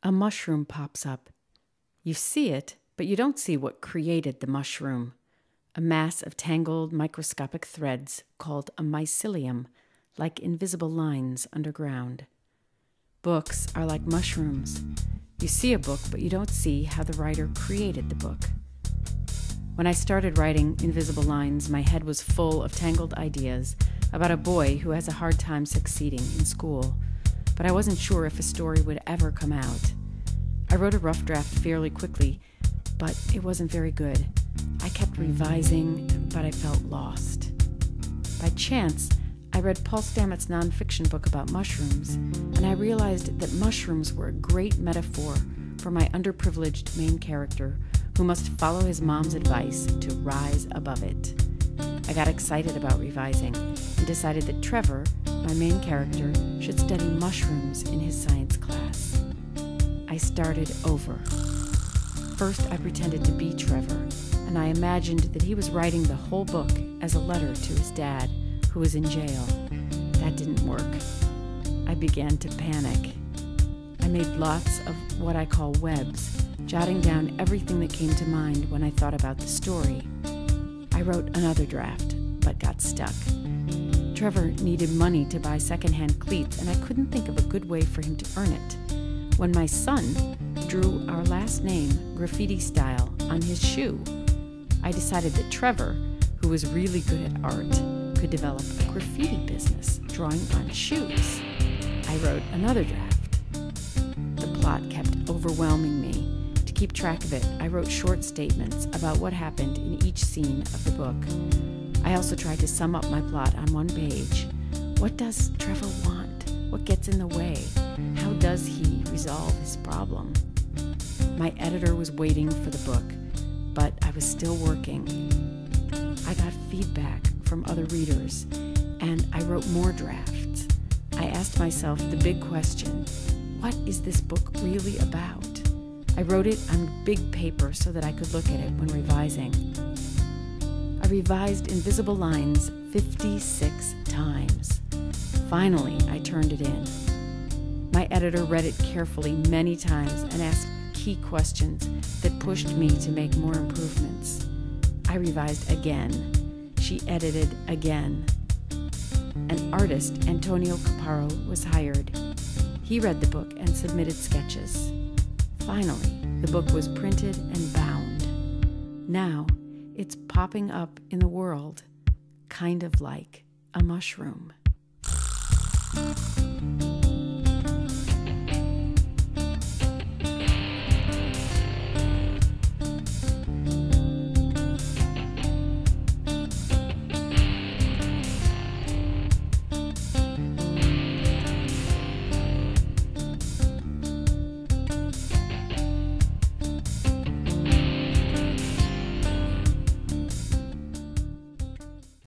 A mushroom pops up. You see it, but you don't see what created the mushroom. A mass of tangled microscopic threads called a mycelium, like invisible lines underground. Books are like mushrooms. You see a book, but you don't see how the writer created the book. When I started writing Invisible Lines, my head was full of tangled ideas about a boy who has a hard time succeeding in school, but I wasn't sure if a story would ever come out. I wrote a rough draft fairly quickly, but it wasn't very good. I kept revising, but I felt lost. By chance, I read Paul Stamets' nonfiction book about mushrooms, and I realized that mushrooms were a great metaphor for my underprivileged main character who must follow his mom's advice to rise above it. I got excited about revising and decided that Trevor, my main character, should study mushrooms in his science class. I started over. First, I pretended to be Trevor, and I imagined that he was writing the whole book as a letter to his dad, who was in jail. That didn't work. I began to panic. I made lots of what I call webs, jotting down everything that came to mind when I thought about the story. I wrote another draft, but got stuck. Trevor needed money to buy secondhand cleats, and I couldn't think of a good way for him to earn it. When my son drew our last name, graffiti style, on his shoe, I decided that Trevor, who was really good at art, could develop a graffiti business drawing on shoes. I wrote another draft. The plot kept overwhelming me. To keep track of it, I wrote short statements about what happened in each scene of the book. I also tried to sum up my plot on one page. What does Trevor want? What gets in the way? How does he resolve his problem? My editor was waiting for the book, but I was still working. I got feedback from other readers, and I wrote more drafts. I asked myself the big question, what is this book really about? I wrote it on big paper so that I could look at it when revising. I revised Invisible Lines 56 times. Finally, I turned it in. My editor read it carefully many times and asked key questions that pushed me to make more improvements. I revised again. She edited again. An artist, Antonio Caparo, was hired. He read the book and submitted sketches. Finally, the book was printed and bound. Now, it's popping up in the world, kind of like a mushroom.